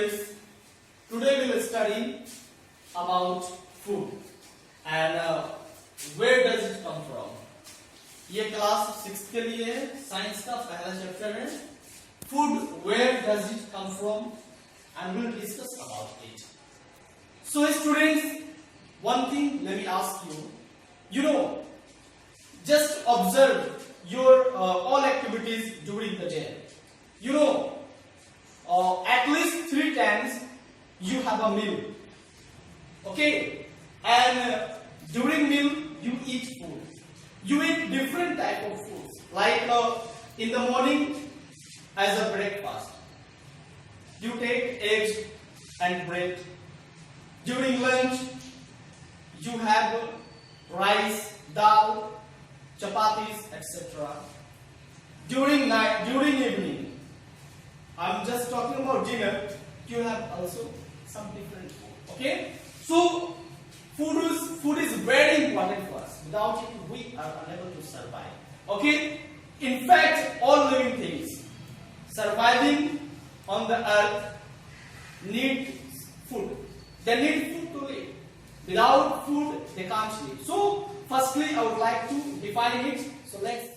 students, today we will study about food and where does it come from. ये class 6 के लिए है, science का पहला चैप्टर है food, where does it come from, and we will discuss about it. So students, one thing let me ask you, just observe your all activities during the day. At least 3 times you have a meal, okay, and during meal you eat food. You eat different type of foods, like in the morning as a breakfast you take eggs and bread. During lunch you have rice, dal, chapatis, etc. During night, during evening, I'm just talking about dinner, you have also some different food. Okay, so food is very important for us. Without it we are unable to survive. Okay, in fact all living things surviving on the earth need food. They need food to live. Without food they can't live. So firstly I would like to define it. So let's.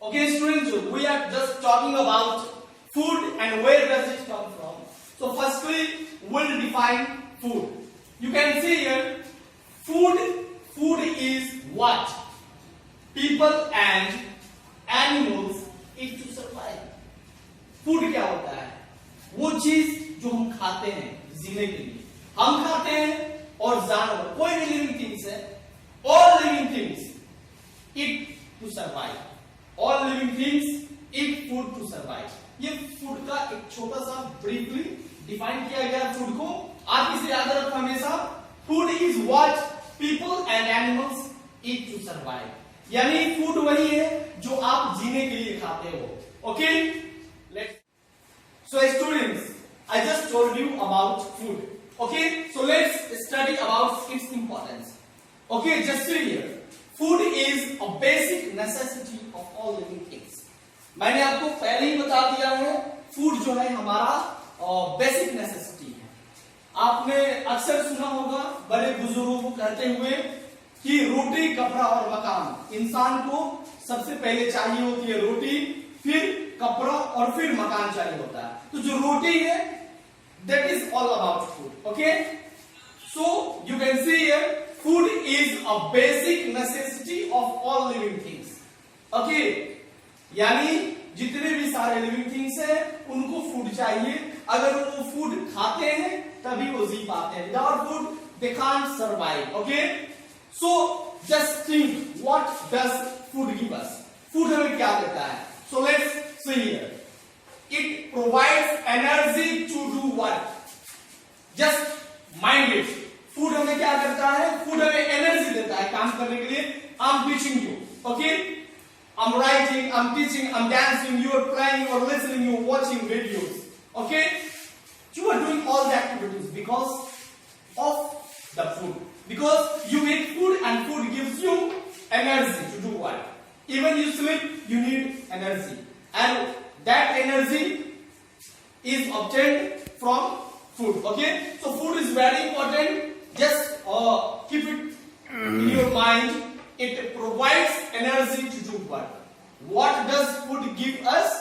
Okay students, we are just talking about food and where does it come from. So firstly we'll define food. You can see here, food is what people and animals eat to survive. Food क्या होता है? वो चीज जो हम खाते हैं जीने के लिए, हम खाते हैं और जानवर, कोई भी लिविंग थिंग्स है, all living things eat to survive. All living things eat food to survive. ये फूड का एक छोटा सा ब्रीफली डिफाइन किया गया फूड को. आप इसे याद रखो हमेशा. Food is what people and animals eat to survive. यानी फूड वही है जो आप जीने के लिए खाते हो. Okay, let's. So students, I just told you about food. Okay, so let's study about its importance. Okay, just see here. Food is a basic necessity of all living things. मैंने आपको पहले ही बता दिया है, फूड जो है हमारा basic necessity है. आपने अक्सर सुना होगा बड़े बुजुर्गों को कहते हुए कि रोटी, कपड़ा और मकान. इंसान को सबसे पहले चाहिए होती है रोटी, फिर कपड़ा और फिर मकान चाहिए होता है. तो जो रोटी है that is all about food. Okay, so you can see here, food is a basic necessity of all living things. Okay, यानी जितने भी सारे लिविंग थिंग्स हैं उनको फूड चाहिए. अगर वो फूड खाते हैं तभी वो जी पाते हैं. Without food they can't survive. Okay, so just think what does food give us. Food हमें क्या देता है? So let's see here. It provides energy to do what? Just mind it. Food हमें क्या करता है? Food हमें एनर्जी देता है काम करने के लिए. I'm teaching you. Okay? I'm writing, I'm teaching, I'm dancing, you are playing, you are listening, you are watching videos. Okay? You are doing all the activities because of the food. Because you eat food and food gives you energy to do what? Even you sleep, you need energy. And that energy is obtained from food. Okay, so food is very important. Just keep it in your mind. It provides energy to do what? What does food give us?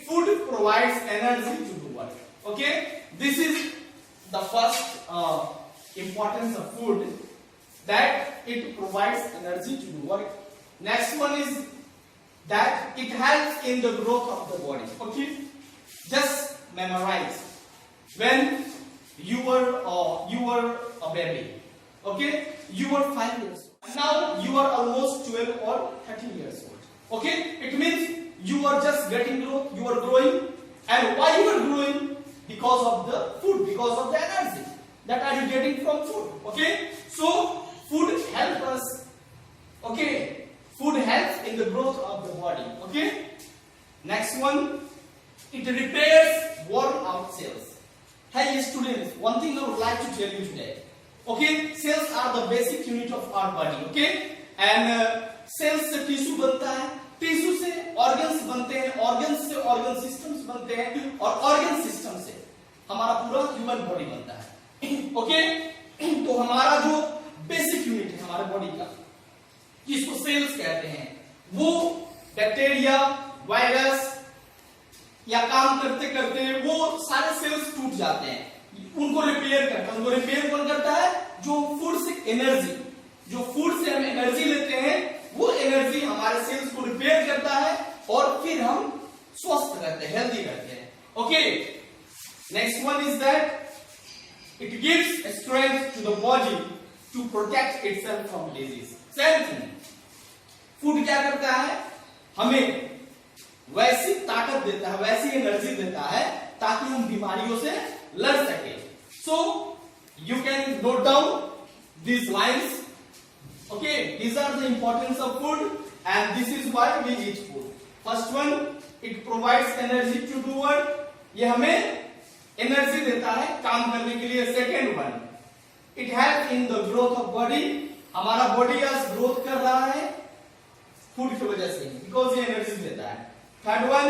Food provides energy to do what? Okay, this is the first importance of food, that it provides energy to do what. Next one is that it helps in the growth of the body. Okay, just memorize. When you were a baby, okay, you were 5 years old. Now you are almost 12 or 13 years old. Okay, it means you are just getting growth, you are growing. And why you are growing? Because of the food, because of the energy that are you getting from food. Okay, so food helps us. Okay, food helps in the growth of the body. Okay, next one, it repairs worn out cells. Hey students, one thing I would like to tell you today. Okay, cells are the basic unit of our body. Okay, and cells से tissue बनता है, tissue से organs बनते हैं, organs से organ systems बनते हैं, और ऑर्गन सिस्टम से हमारा पूरा ह्यूमन बॉडी बनता है। ओके, तो हमारा जो बेसिक यूनिट है हमारे बॉडी का, जिसको सेल्स कहते हैं, वो बैक्टीरिया, वायरस या काम करते करते वो सारे सेल्स टूट जाते हैं, उनको रिपेयर करता है। उनको रिपेयर कौन करता है? जो फूड से एनर्जी, जो फूड से हम एनर्जी लेते हैं, वो एनर्जी हमारे सेल्स को रिपेयर करता है और फिर हम स्वस्थ रहते हैं, हेल्दी रहते हैं। Okay, next one is that it gives strength to the body to protect itself from disease. Same thing, food क्या करता है? हमें वैसी ताकत देता है, वैसी एनर्जी देता है ताकि हम बीमारियों से लड़ सके। So you can note down these lines. Okay, these are the importance of food and this is why we eat food. First one, it provides energy to do work. ये हमें एनर्जी देता है काम करने के लिए। Second one, it helps in the growth of body. हमारा body आज ग्रोथ कर रहा है फूड की वजह से, बिकॉज ये एनर्जी देता है। Third one,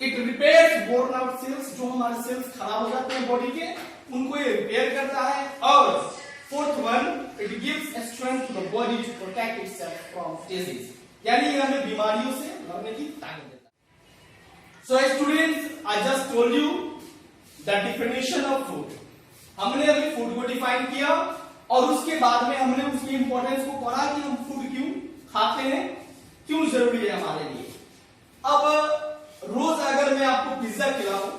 it repairs worn out cells, जो हमारे सेल्स खराब हो जाते हैं बॉडी के, उनको ये रिपेयर करता है। और fourth one, it gives strength to the body to protect itself from disease, यानी ये हमें बीमारियों से लड़ने की ताकत देता है। So students, I just told you the definition of food. हमने अभी फूड को डिफाइन किया और उसके बाद में हमने उसकी इंपॉर्टेंस को पढ़ा कि हम फूड क्यों खाते हैं, क्यों जरूरी है हमारे लिए। अब रोज अगर मैं आपको पिज्जा खिलाऊं,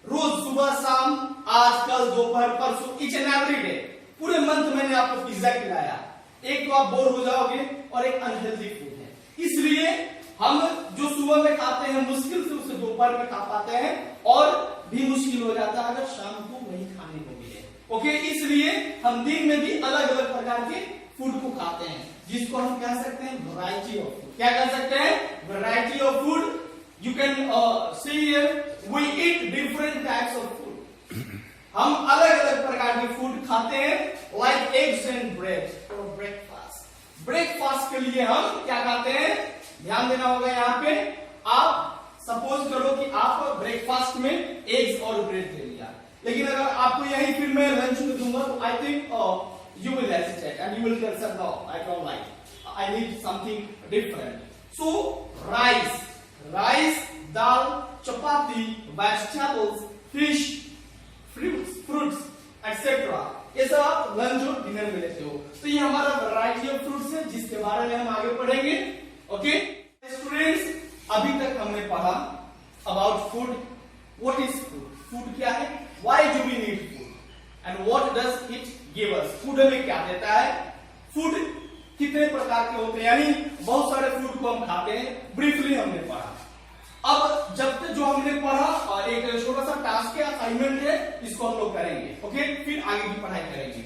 रोज सुबह शाम, आज कल दोपहर परसों, ईच एंड एवरी डे, पूरे मंथ मैंने आपको पिज्जा खिलाया, एक तो आप बोर हो जाओगे और एक अनहेल्दी फूड है। इसलिए हम जो सुबह में खाते हैं मुश्किल से उसे दोपहर में खा पाते हैं और भी मुश्किल हो जाता है अगर शाम को वही खाने को मिले। ओके, इसलिए हम दिन में भी अलग अलग प्रकार के फूड को खाते हैं, जिसको हम कह सकते हैं वैरायटी ऑफ फूड। क्या कह सकते हैं? Variety of food. You can see here we eat different types of food. हम अलग अलग प्रकार के फूड खाते हैं, like eggs and bread for breakfast. Breakfast के लिए हम क्या खाते हैं? ध्यान देना होगा यहाँ पे। आप सपोज करो कि आप ब्रेकफास्ट में एग्स और ब्रेड ले लिया, लेकिन अगर आपको यही फिर मैं लंच में दूंगा तो I think you will hesitate and you will tell sir no I don't like, I need something different. So rice, dal, chapati, vegetables, fish, fruits, etc. ये सब आप लंच और डिनर में लेते हो। तो ये हमारा वैरायटी ऑफ फ्रूट्स है जिसके बारे में हम आगे पढ़ेंगे। ओके स्टूडेंट्स, अभी तक हमने पढ़ा about food. What is food? Food क्या है? Why do we need food and what does it give us? Food हमें क्या देता है? फूड कितने प्रकार के होते हैं, यानी बहुत सारे फूड को हम खाते हैं, ब्रीफली हमने पढ़ा। अब जब तक जो हमने पढ़ा और एक छोटा सा टास्क है, असाइनमेंट है, इसको हम लोग करेंगे। ओके, फिर आगे की पढ़ाई करेंगे।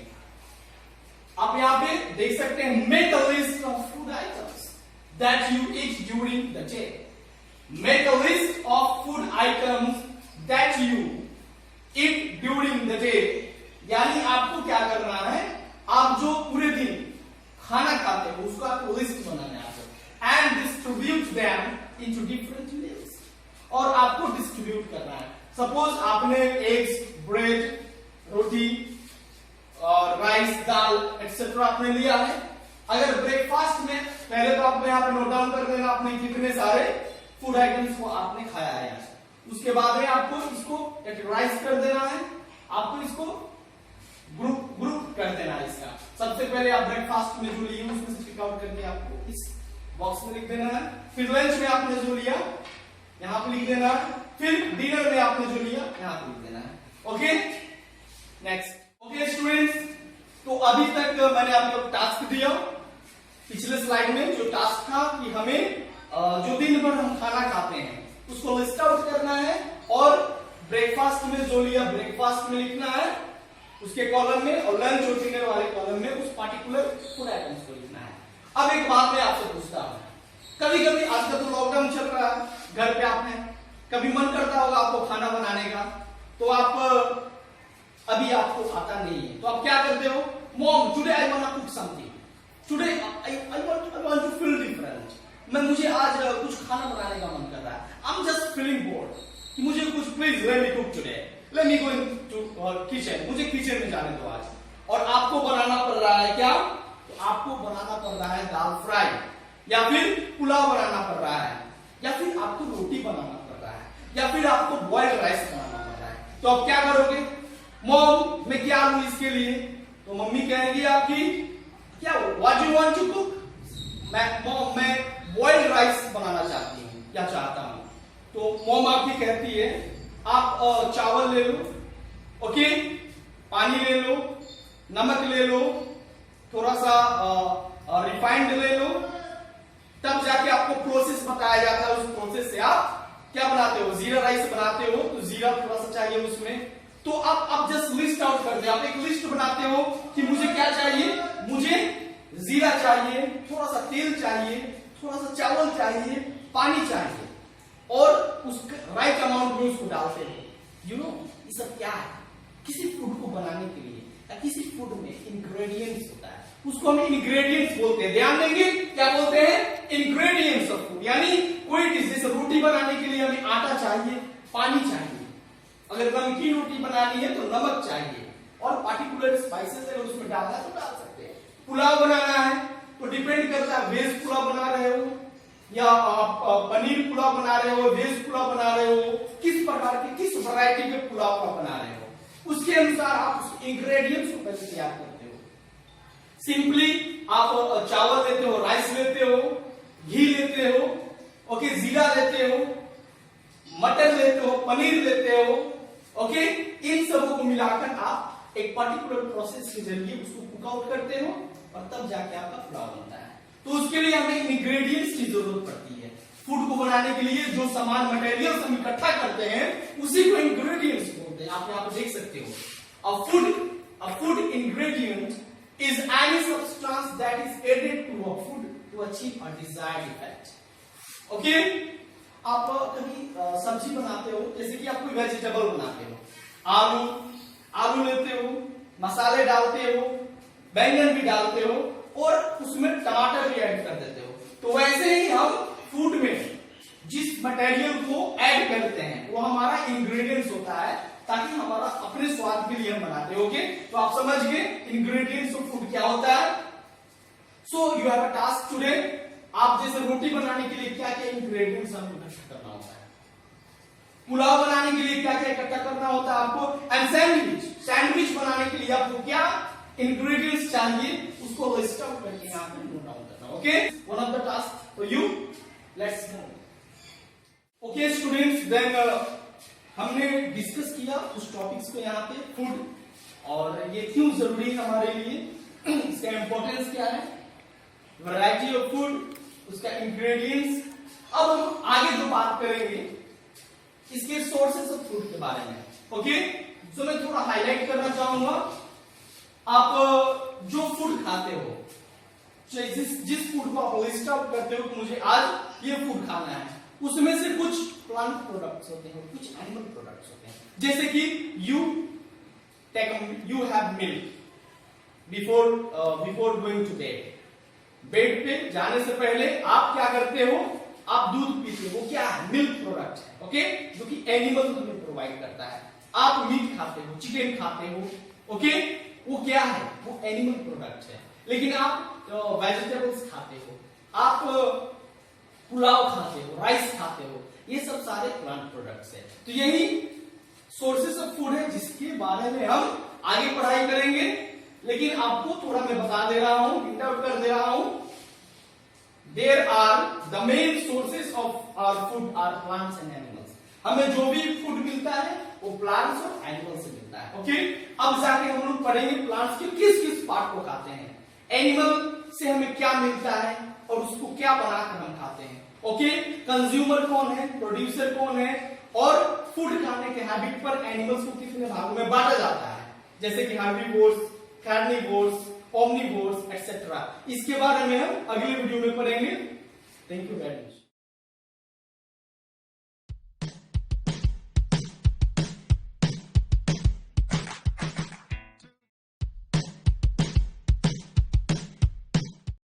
आप यहाँ पे देख सकते हैं, make a list of food items that you eat during the day. Make a list of food items that you eat during the day, यानी आपको क्या करना है, आप जो पूरे दिन खाना खाते हो उसका आपको लिस्ट बनाना है आपको, and distribute them into different meals, और आपको डिस्ट्रीब्यूट करना है। सपोज आपने एग्स, ब्रेड, रोटी और राइस, दाल एक्सेट्रा आपने लिया है। अगर ब्रेकफास्ट में, पहले तो आपको यहाँ पे नोट डाउन कर देना आपने कितने सारे फूड आइटम्स को आपने खाया है। उसके बाद में आपको इसको कैटेगराइज कर देना है, आपको इसको ग्रुप कर देना है। इसका सबसे पहले आप ब्रेकफास्ट में जो लिए उसमें से पिक आउट करके आपको इस बॉक्स में लिख देना है। फिर लंच में आपने जो लिया यहाँ पे लिख देना है। फिर डिनर में आपने जो लिया यहाँ पे लिख देना है। Okay, next. ओके स्टूडेंट्स, तो अभी तक मैंने आपको टास्क दिया पिछले स्लाइड में, जो टास्क था कि हमें जो दिन भर हम खाना खाते हैं उसको लिस्ट आउट करना है और ब्रेकफास्ट में जो लिया ब्रेकफास्ट में लिखना है उसके कॉलम में, और लंच और डिनर वाले कॉलम में उस पार्टिकुलर फूड आइटम्स को लिखना है। अब एक बात मैं आपसे पूछता हूं, कभी कभी आजकल तो लॉकडाउन चल रहा है, घर पे आपने कभी मन करता होगा आपको खाना बनाने का, तो आप अभी आपको आता नहीं है, तो आप क्या करते हो? Mom, today I want to cook something, today I want to feel different, मुझे आज कुछ खाना बनाने का मन कर रहा है, I am just feeling bored कि मुझे कुछ please let me cook today, let me go to kitchen, मुझे किचन में जाने दो आज, और आपको बनाना पड़ रहा है क्या, तो आपको बनाना पड़ रहा है दाल फ्राई, या फिर पुलाव बनाना पड़ रहा है, या फिर आपको रोटी बनाना पड़ रहा है, या फिर आपको बॉइल्ड राइस बनाना पड़ रहा है। तो आप क्या करोगे, मॉम मैं क्या लूं इसके लिए, तो मम्मी कहेंगी आपकी क्या, what do you want to cook, मैं बॉइल्ड राइस बनाना चाहती हूँ या चाहता हूं। तो मॉम आपकी कहती है आप चावल ले लो, ओके, पानी ले लो, नमक ले लो, थोड़ा सा रिफाइंड ले लो, तब जाके आपको प्रोसेस बताया जाता है। उस प्रोसेस से आप क्या बनाते हो, जीरा राइस बनाते हो, तो जीरा थोड़ा सा चाहिए उसमें, तो आप जस्ट लिस्ट आउट करते हो, आप एक लिस्ट बनाते हो कि मुझे क्या चाहिए, मुझे जीरा चाहिए, थोड़ा सा तेल चाहिए, थोड़ा सा चावल चाहिए, पानी चाहिए, और उसका राइट अमाउंट में उसको डालते हो। यू नो ये सब क्या है, किसी फूड को बनाने के लिए या किसी फूड में इंग्रेडिएंट्स होता है, उसको हम इंग्रेडिएंट्स बोलते हैं। ध्यान देंगे क्या बोलते हैं, इंग्रेडिएंट्स ऑफ फूड। यानी कोई डिश, जैसे रोटी बनाने के लिए हमें आटा चाहिए, पानी चाहिए, अगर नमकीन रोटी बनानी है तो नमक चाहिए, और पार्टिकुलर स्पाइसेस अगर उसमें डालना है तो डाल सकते हैं। पुलाव बनाना है तो डिपेंड करता है, वेज पुलाव बना रहे हो या आप पनीर पुलाव बना रहे हो, वेज पुलाव बना रहे हो, किस प्रकार के, किस वैरायटी के पुलाव का बना रहे हो, उसके अनुसार आप उस इंग्रेडिएंट्स को पहले तैयार करते हो। सिंपली आप चावल लेते हो, राइस लेते हो, घी लेते हो, ओके, जीरा लेते हो, मटन लेते हो, पनीर लेते हो, ओके, इन सबको मिलाकर आप एक पर्टिकुलर प्रोसेस के जरिए उसको कुक आउट करते हो, और तब जाके आपका पुलाव बनता है। तो उसके लिए हमें इंग्रेडिएंट्स की जरूरत पड़ती है। फूड को बनाने के लिए जो सामान मटेरियल्स हम इकट्ठा करते हैं उसी को इंग्रेडिएंट्स बोलते हैं। आप यहाँ पर देख सकते हो, a food ingredient is any substance that is added to a food to achieve a desired effect. Okay, आप कभी सब्जी बनाते हो, जैसे कि आप कोई वेजिटेबल बनाते हो, आलू लेते हो, मसाले डालते हो, बैंगन भी डालते हो, और उसमें टमाटर भी ऐड कर देते हो। तो वैसे ही हम फूड में जिस मटेरियल को ऐड करते हैं वो हमारा इंग्रेडिएंट्स होता है, ताकि हमारा अपने स्वाद के लिए हम बनाते हैं। ओके, तो आप समझ गए इंग्रेडिएंट्स ऑफ फूड क्या होता है। So you have a task today, आप जैसे रोटी बनाने के लिए क्या क्या इंग्रेडिएंट्स हमको इकट्ठा करना होता है, पुलाव बनाने के लिए क्या क्या इकट्ठा करना होता है आपको, एंड सैंडविच बनाने के लिए आपको क्या इंग्रेडिएंट्स चाहिए, उसको लिस्ट आउट करके यहाँ पे नोट डाउन करना। Okay, one of the task for you, let's go. Okay students, then हमने डिस्कस किया उस टॉपिक्स को यहाँ पे, फूड, और ये क्यों जरूरी है हमारे लिए, इसका इंपॉर्टेंस क्या है, वैरायटी ऑफ फूड, उसका इंग्रेडिएंट्स। अब हम आगे जो बात करेंगे इसके सोर्सेस ऑफ फूड के बारे में। ओके, सो मैं थोड़ा हाईलाइट करना चाहूंगा, आप जो फूड खाते हो, जिस फूड को आप लिस्ट आउट करते हो कि मुझे आज ये फूड खाना है, उसमें से कुछ प्लांट प्रोडक्ट्स होते हैं, कुछ एनिमल प्रोडक्ट्स होते हैं। जैसे कि you have milk before going to bed, bed पे जाने से पहले आप क्या करते हो, आप दूध पीते हो, वो क्या है, मिल्क प्रोडक्ट है, ओके, जो कि एनिमल तुम्हें प्रोवाइड करता है। आप मीट खाते हो, चिकन खाते हो, ओके, वो क्या है, वो एनिमल प्रोडक्ट है। लेकिन आप वेजिटेबल्स खाते हो, आप पुलाव खाते हो, राइस खाते हो, ये सब सारे प्लांट प्रोडक्ट्स है। तो यही सोर्सेस ऑफ फूड है जिसके बारे में हम आगे पढ़ाई करेंगे, लेकिन आपको थोड़ा मैं बता दे रहा हूं, हिंट आउट कर दे रहा हूं, there are the main sources of our food are plants and animals. हमें जो भी फूड मिलता है वो प्लांट्स और एनिमल्स से मिलता है। ओके, अब जाके हम लोग पढ़ेंगे प्लांट्स के किस किस पार्ट को खाते हैं, एनिमल से हमें क्या मिलता है और उसको क्या बनाकर हम खाते हैं। ओके, कंज्यूमर कौन है, प्रोड्यूसर कौन है, और फूड खाने के हैबिट पर एनिमल्स को कितने भागों में बांटा जाता है, जैसे कि हार्बीवोर्स, कार्निवोर्स, ओमनिवोर्स एक्सेट्रा। इसके बारे में हम अगले वीडियो में पढ़ेंगे। Thank you very much.